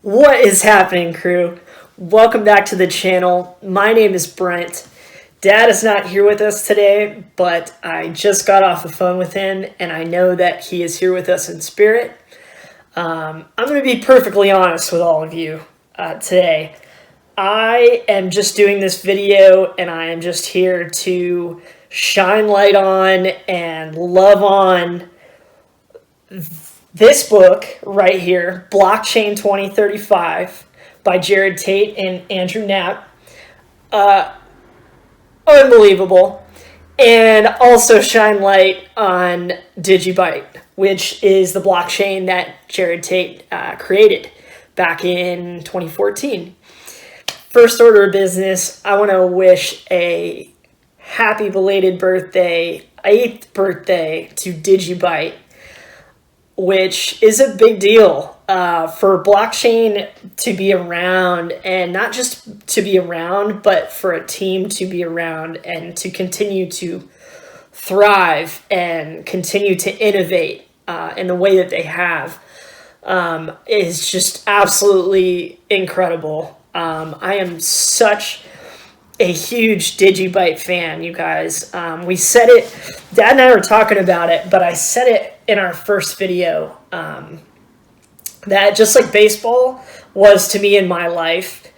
What is happening, crew? Welcome back to the channel. My name is Brent. Dad is not here with us today, but I just got off the phone with him, and I know that he is here with us in spirit. I'm going to be perfectly honest with all of you today. I am just doing this video, and I am just here to shine light on and love on this book right here, Blockchain 2035 by Jared Tate and Andrew Knapp. Unbelievable. And also shine light on Digibyte, which is the blockchain that Jared Tate created back in 2014. First order of business, I want to wish a happy belated birthday, 8th birthday to Digibyte, which is a big deal for blockchain to be around, and not just to be around, but for a team to be around and to continue to thrive and continue to innovate in the way that they have is just absolutely incredible. I am such a huge Digibyte fan, you guys. We said it, Dad and I were talking about it, but I said it in our first video, that just like baseball was to me in my life,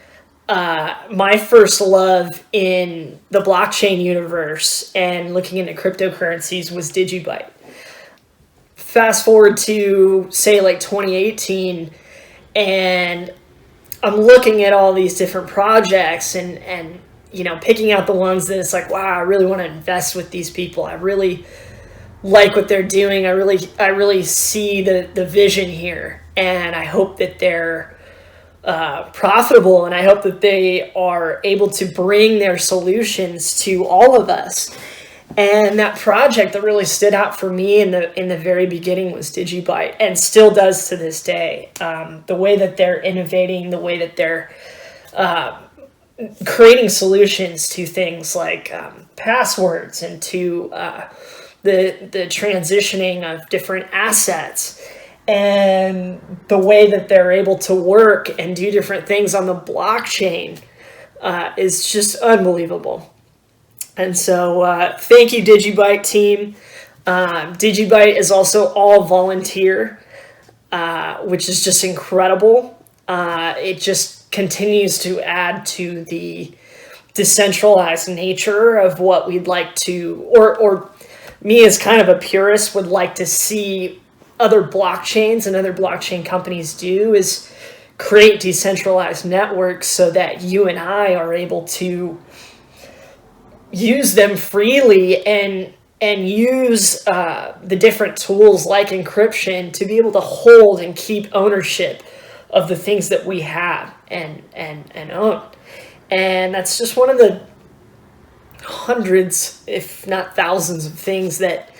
my first love in the blockchain universe and looking into cryptocurrencies was Digibyte. Fast forward to say like 2018, and I'm looking at all these different projects and you know, picking out the ones that it's like, wow, I really want to invest with these people. I really like what they're doing. I really see the vision here, and I hope that they're profitable, and I hope that they are able to bring their solutions to all of us. And that project that really stood out for me in the very beginning was Digibyte, and still does to this day. The way that they're innovating, the way that they're creating solutions to things like passwords and to the transitioning of different assets, and the way that they're able to work and do different things on the blockchain is just unbelievable. And so thank you, Digibyte team. Digibyte is also all volunteer, which is just incredible. It just continues to add to the decentralized nature of what we'd like to, or me as kind of a purist would like to see other blockchains and other blockchain companies do, is create decentralized networks so that you and I are able to use them freely and use the different tools like encryption to be able to hold and keep ownership of the things that we have and own. And that's just one of the hundreds, if not thousands, of things that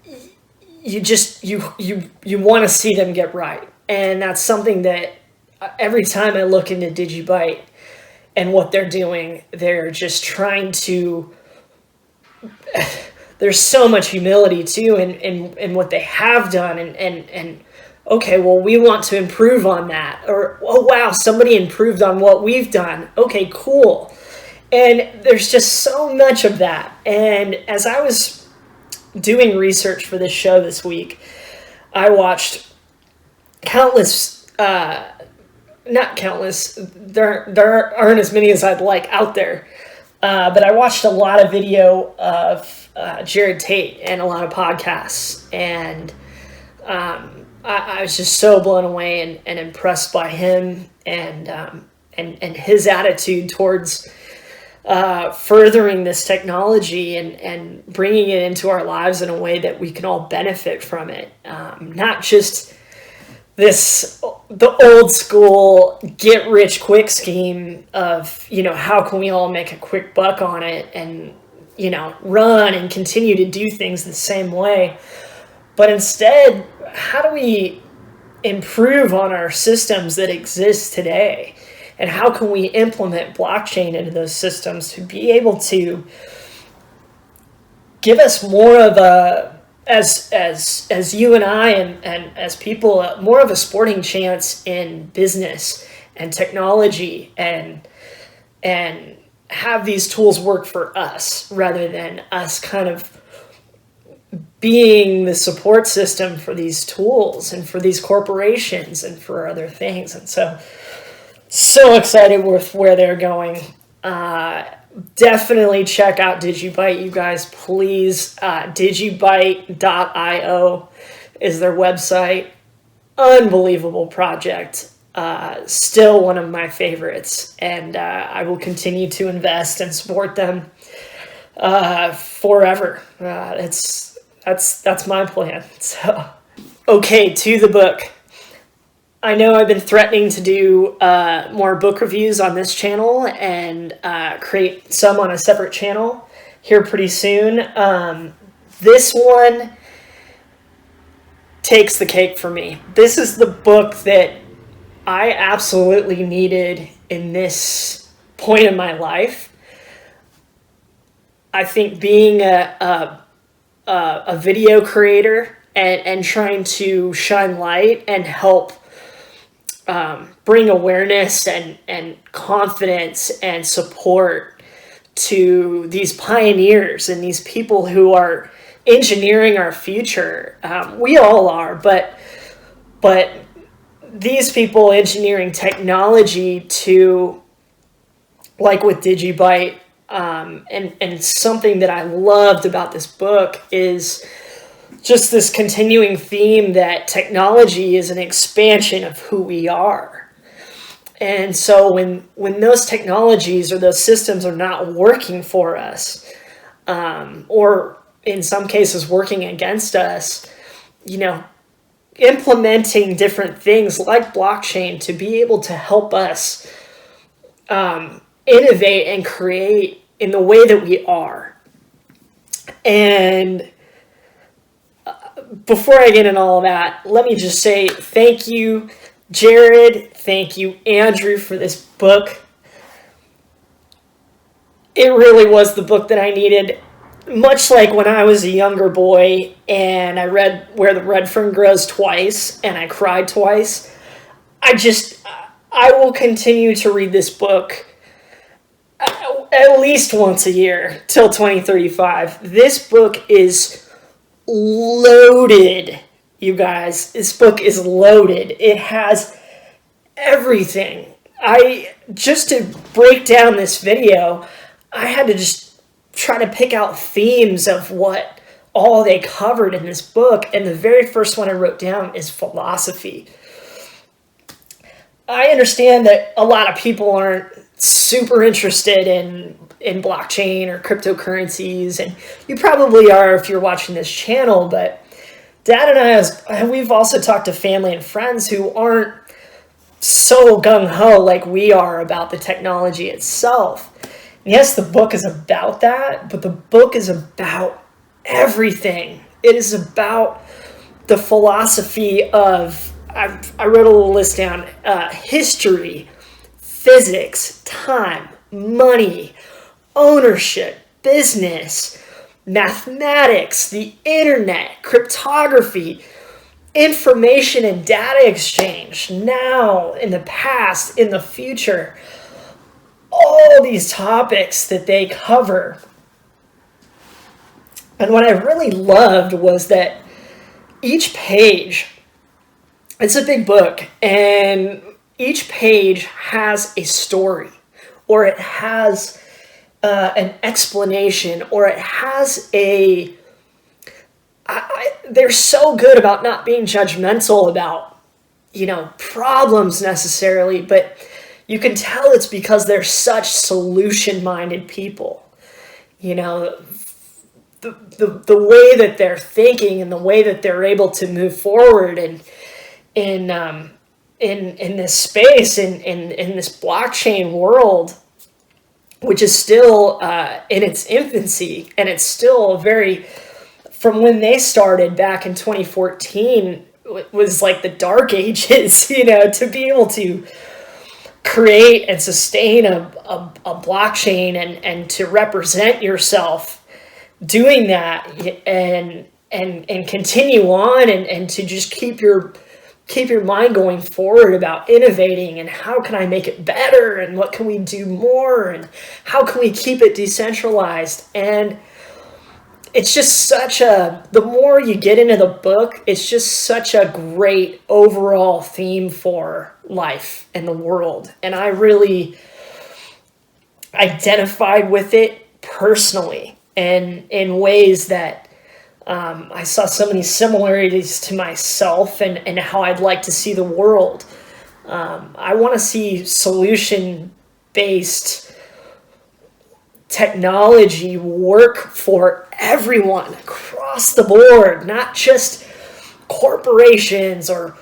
you want to see them get right. And that's something that every time I look into Digibyte and what they're doing, they're just trying to, there's so much humility too in what they have done, and okay, well, we want to improve on that, or oh wow, somebody improved on what we've done, okay, cool. And there's just so much of that. And as I was doing research for this show this week, I watched countless, not countless, there aren't as many as I'd like out there, but I watched a lot of video of Jared Tate and a lot of podcasts, and I was just so blown away and impressed by him and his attitude towards furthering this technology and bringing it into our lives in a way that we can all benefit from it. Not just the old school get rich quick scheme of, you know, how can we all make a quick buck on it and, you know, run and continue to do things the same way. But instead, how do we improve on our systems that exist today? And how can we implement blockchain into those systems to be able to give us more of as you and I and as people, more of a sporting chance in business and technology, and have these tools work for us rather than us kind of being the support system for these tools and for these corporations and for other things. And so excited with where they're going. Definitely check out Digibyte, you guys, please. Digibyte.io is their website. Unbelievable project. Still one of my favorites, and I will continue to invest and support them forever. That's my plan. So, okay, to the book. I know I've been threatening to do more book reviews on this channel and create some on a separate channel here pretty soon. This one takes the cake for me. This is the book that I absolutely needed in this point in my life. I think being a video creator and trying to shine light and help bring awareness and confidence and support to these pioneers and these people who are engineering our future. We all are, but these people engineering technology to, like with Digibyte, and something that I loved about this book is just this continuing theme that technology is an expansion of who we are. And so when those technologies or those systems are not working for us, or in some cases working against us, implementing different things like blockchain to be able to help us innovate and create in the way that we are. And before I get into all of that, let me just say thank you, Jared. Thank you, Andrew, for this book. It really was the book that I needed. Much like when I was a younger boy and I read Where the Red Fern Grows twice and I cried twice, I will continue to read this book at least once a year till 2035. This book is loaded, you guys. This book is loaded. It has everything. Just to break down this video, I had to just try to pick out themes of what all they covered in this book, and the very first one I wrote down is philosophy. I understand that a lot of people aren't super interested in blockchain or cryptocurrencies, and you probably are if you're watching this channel, but Dad and I, we've also talked to family and friends who aren't so gung-ho like we are about the technology itself. Yes, the book is about that, but the book is about everything. It is about the philosophy of, I wrote a little list down, history, physics, time, money, ownership, business, mathematics, the internet, cryptography, information and data exchange, now, in the past, in the future. All these topics that they cover. And what I really loved was that each page, it's a big book, and each page has a story, or it has an explanation, or it has they're so good about not being judgmental about, problems necessarily, but you can tell it's because they're such solution-minded people. The way that they're thinking and the way that they're able to move forward and in this space, in this blockchain world, which is still in its infancy, and it's still from when they started back in 2014, it was like the dark ages, to be able to create and sustain a blockchain and to represent yourself doing that, and and continue on, and to just keep your mind going forward about innovating and how can I make it better and what can we do more and how can we keep it decentralized. And it's just the more you get into the book, it's just such a great overall theme for life and the world. And I really identified with it personally and in ways that I saw so many similarities to myself and how I'd like to see the world. I want to see solution-based technology work for everyone across the board, not just corporations or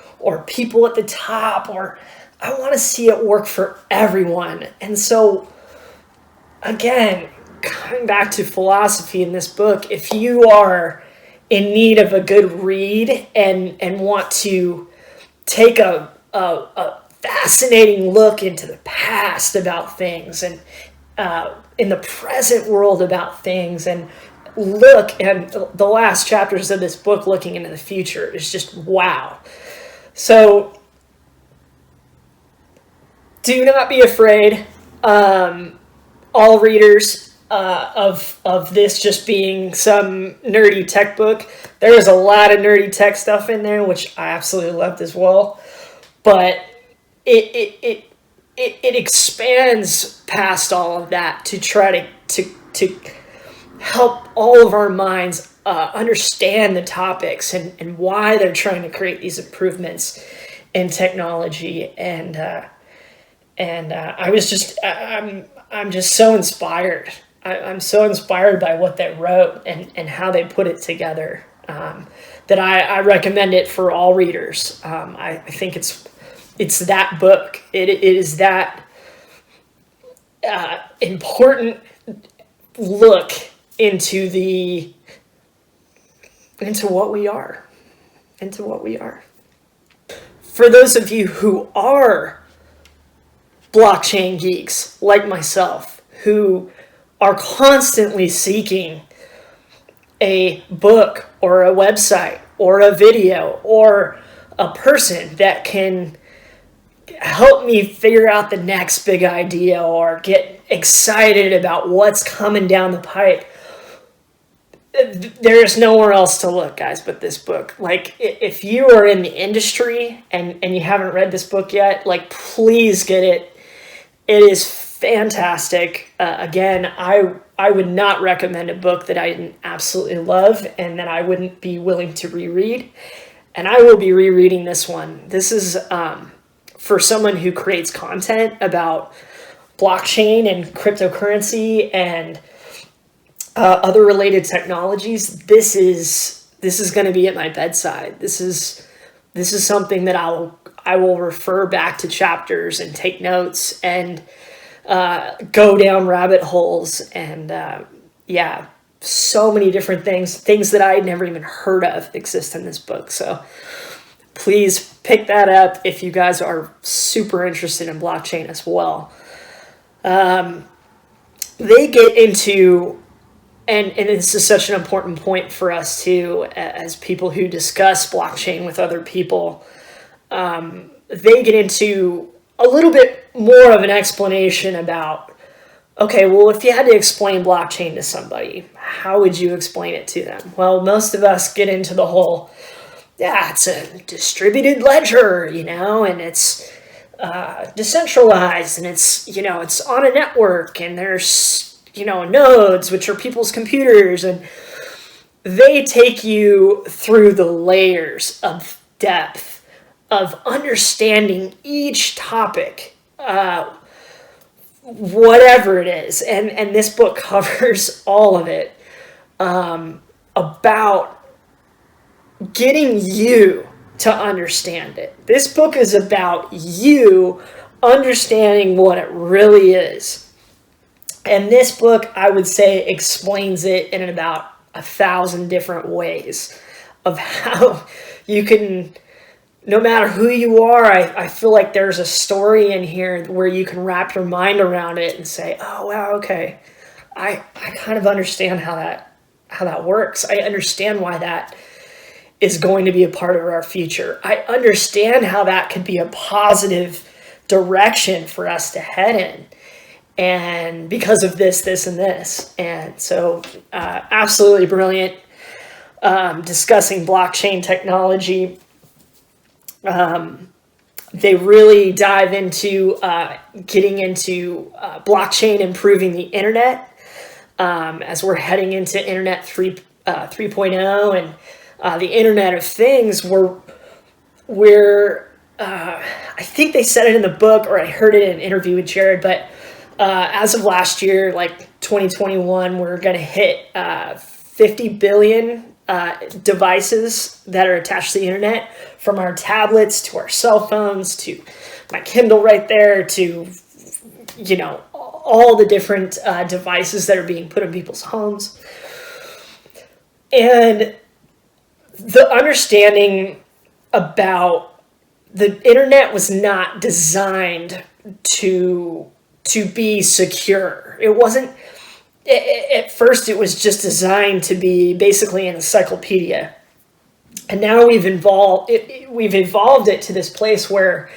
people at the top. Or I want to see it work for everyone. And so, again, coming back to philosophy in this book, if you are in need of a good read and want to take a fascinating look into the past about things and in the present world about things, and look at the last chapters of this book looking into the future, is just wow. So do not be afraid, all readers, of this just being some nerdy tech book. There is a lot of nerdy tech stuff in there, which I absolutely loved as well, but it expands past all of that to try to help all of our minds understand the topics and why they're trying to create these improvements in technology. And I'm just so inspired. I'm so inspired by what they wrote and how they put it together, that I recommend it for all readers. I think it's that book. It is that important look into what we are. For those of you who are blockchain geeks like myself, who are constantly seeking a book or a website or a video or a person that can help me figure out the next big idea or get excited about what's coming down the pipe, there's nowhere else to look, guys, but this book. Like, if you are in the industry and you haven't read this book yet, like, please get it. It is fantastic. Again, I would not recommend a book that I didn't absolutely love and that I wouldn't be willing to reread. And I will be rereading this one. This is for someone who creates content about blockchain and cryptocurrency and other related technologies. This is going to be at my bedside. This is something that I will refer back to chapters and take notes and go down rabbit holes and so many different things that I had never even heard of exist in this book. So please pick that up if you guys are super interested in blockchain as well. They get into, and this is such an important point for us too, as people who discuss blockchain with other people, they get into a little bit more of an explanation about, okay, well, if you had to explain blockchain to somebody, how would you explain it to them? Well, most of us get into the whole, it's a distributed ledger, and it's decentralized, and it's on a network, and there's, nodes, which are people's computers, and they take you through the layers of depth of understanding each topic, whatever it is. And this book covers all of it, about getting you to understand it. This book is about you understanding what it really is. And this book, I would say, explains it in about 1,000 different ways of how you can, no matter who you are, I feel like there's a story in here where you can wrap your mind around it and say, oh, wow, okay, I kind of understand how that works. I understand why that is going to be a part of our future. I understand how that could be a positive direction for us to head in. And because of this, this, and this. And so absolutely brilliant discussing blockchain technology. They really dive into getting into blockchain improving the internet as we're heading into Internet 3.0 and the Internet of Things. We're I think they said it in the book, or I heard it in an interview with Jared, but as of last year, like 2021, we're going to hit 50 billion devices that are attached to the internet, from our tablets to our cell phones to my Kindle right there to, all the different devices that are being put in people's homes. And the understanding about the internet was not designed to be secure. It wasn't. At first, it was just designed to be basically an encyclopedia, and now we've evolved it to this place where,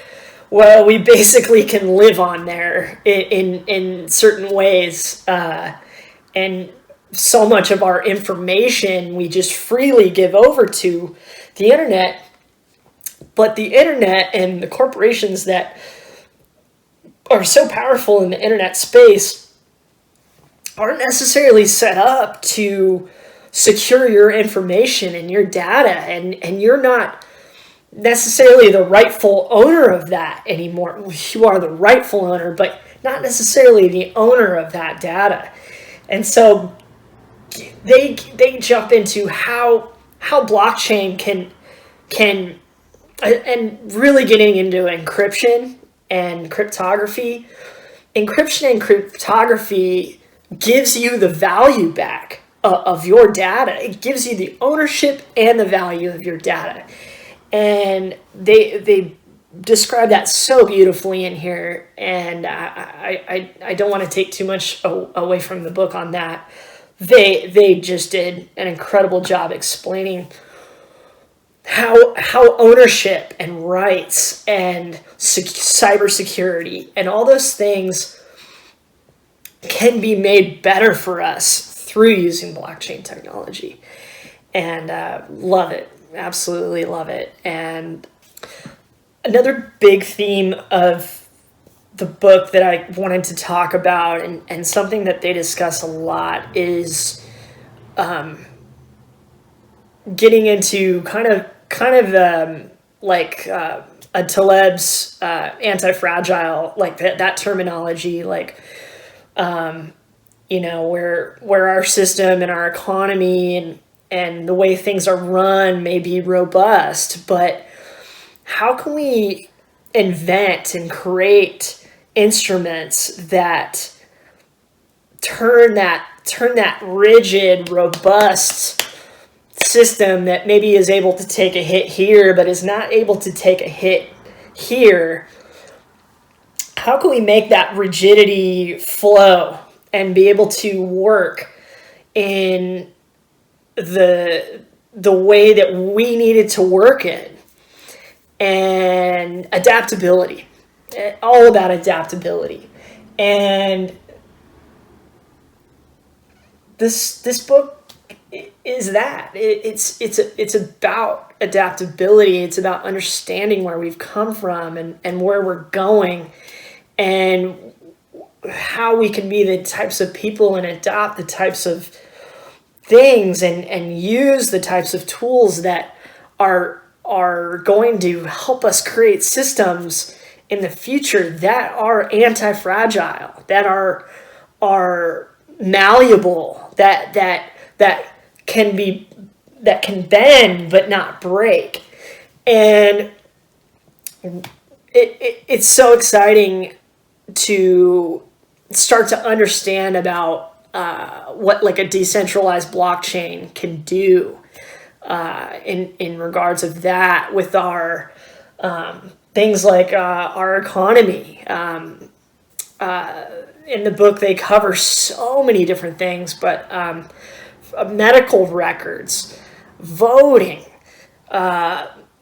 well, we basically can live on there in certain ways, and so much of our information we just freely give over to the internet. But the internet and the corporations that are so powerful in the internet space aren't necessarily set up to secure your information and your data, and you're not necessarily the rightful owner of that anymore. You are the rightful owner, but not necessarily the owner of that data. And so they jump into how blockchain can and really getting into encryption and cryptography. Encryption and cryptography gives you the value back of your data. It gives you the ownership and the value of your data. And they describe that so beautifully in here. And I don't want to take too much away from the book on that. They just did an incredible job explaining how ownership and rights and cybersecurity and all those things can be made better for us through using blockchain technology. And love it. Absolutely love it. And another big theme of the book that I wanted to talk about, and something that they discuss a lot, is getting into kind of like a Taleb's anti-fragile, like that terminology, like where our system and our economy and the way things are run may be robust, but how can we invent and create instruments that turn that rigid, robust system that maybe is able to take a hit here but is not able to take a hit here? How can we make that rigidity flow and be able to work in the way that we needed to work in? And adaptability, all about adaptability. And this book is that. It's about adaptability. It's about understanding where we've come from and where we're going, and how we can be the types of people and adopt the types of things and use the types of tools that are going to help us create systems in the future that are anti-fragile, that are malleable, that can bend but not break. And it's so exciting to start to understand about what like a decentralized blockchain can do in regards of that with our things like our economy. In the book, they cover so many different things, but medical records, voting,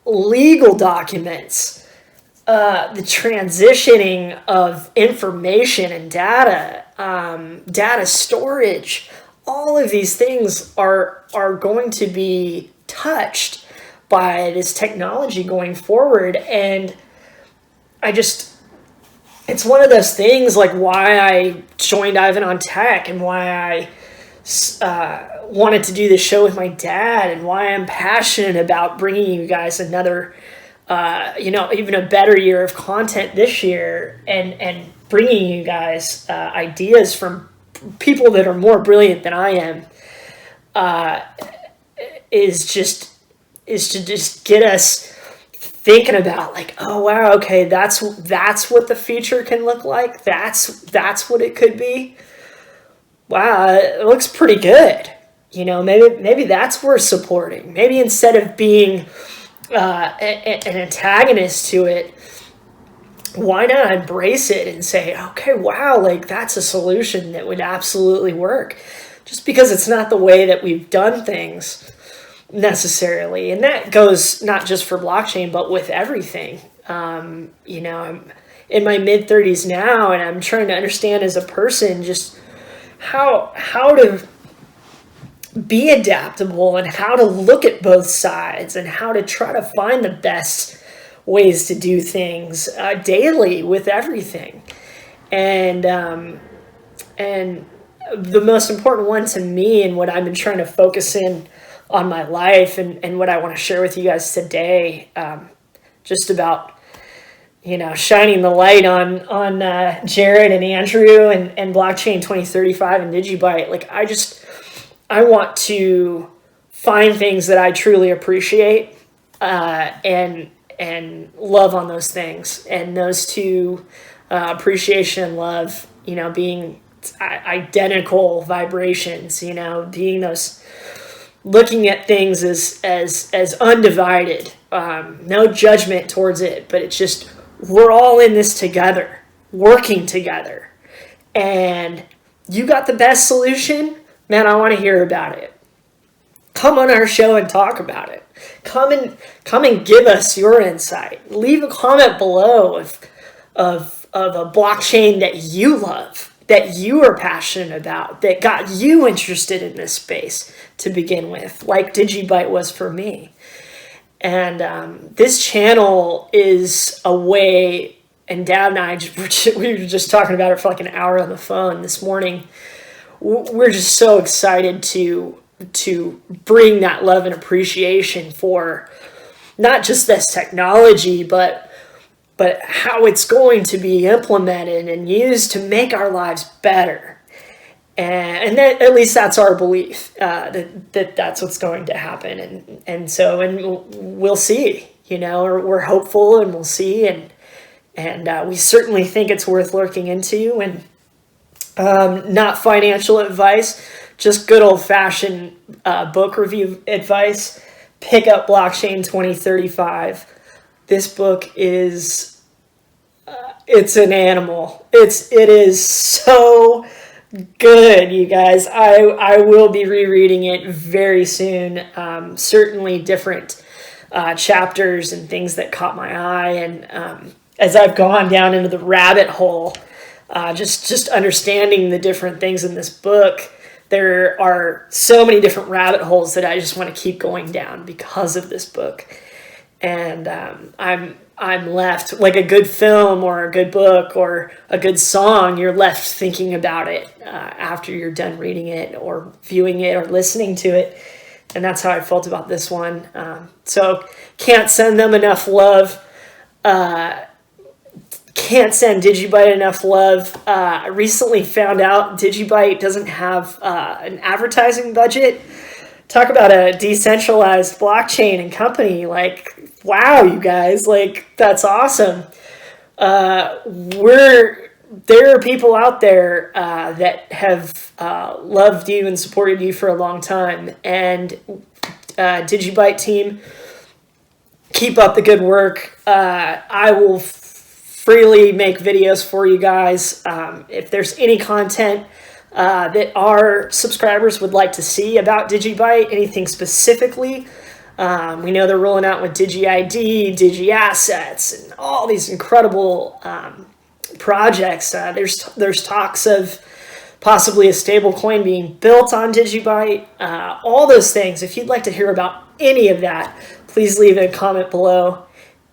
legal documents, the transitioning of information and data, data storage. All of these things are going to be touched by this technology going forward. And it's one of those things, like why I joined Ivan on Tech, and why I wanted to do this show with my dad, and why I'm passionate about bringing you guys another, even a better year of content this year, and bringing you guys ideas from people that are more brilliant than I am, is to just get us thinking about, like, oh wow, okay, that's what the future can look like. That's what it could be. Wow, it looks pretty good. Maybe that's worth supporting. Maybe instead of being an antagonist to it, why not embrace it and say, okay, wow, like that's a solution that would absolutely work. Just because it's not the way that we've done things necessarily. And that goes not just for blockchain, but with everything. I'm in my mid-30s now, and I'm trying to understand as a person just how to be adaptable, and how to look at both sides, and how to try to find the best ways to do things daily with everything. And the most important one to me, and what I've been trying to focus in on my life, and what I want to share with you guys today, just about shining the light on Jared and Andrew and Blockchain 2035 and Digibyte. Like, I want to find things that I truly appreciate, and love on those things. And those two, appreciation and love, being identical vibrations, being those, looking at things as undivided, no judgment towards it, but it's just, we're all in this together, working together. And you got the best solution, man, I want to hear about it. Come on our show and talk about it. Come and give us your insight. Leave a comment below of a blockchain that you love, that you are passionate about, that got you interested in this space to begin with, like Digibyte was for me. And this channel is a way, and Dad and I, we were just talking about it for like an hour on the phone this morning. We're just so excited to bring that love and appreciation for not just this technology, but how it's going to be implemented and used to make our lives better. And that, at least that's our belief, that's what's going to happen. And we'll see, we're hopeful, and we'll see. And we certainly think it's worth looking into. And not financial advice, just good old-fashioned book review advice. Pick up Blockchain 2035. This book is, it's an animal. It is so good, you guys. I will be rereading it very soon. Certainly different chapters and things that caught my eye. And as I've gone down into the rabbit hole, just understanding the different things in this book, there are so many different rabbit holes that I just want to keep going down because of this book. And I'm left, like a good film or a good book or a good song, you're left thinking about it after you're done reading it or viewing it or listening to it. And that's how I felt about this one. So can't send them enough love. Can't send Digibyte enough love. I recently found out Digibyte doesn't have an advertising budget. Talk about a decentralized blockchain and company. Like, wow, you guys, like, that's awesome. There are people out there that have loved you and supported you for a long time. And Digibyte team, keep up the good work. I will freely make videos for you guys. If there's any content that our subscribers would like to see about Digibyte, anything specifically. We know they're rolling out with DigiID, DigiAssets, and all these incredible projects. There's talks of possibly a stable coin being built on Digibyte. All those things. If you'd like to hear about any of that, please leave a comment below,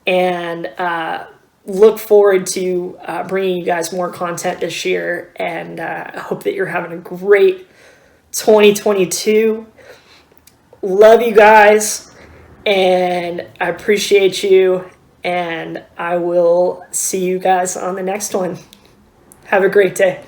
and look forward to bringing you guys more content this year. And I hope that you're having a great 2022. Love you guys, and I appreciate you, and I will see you guys on the next one. Have a great day.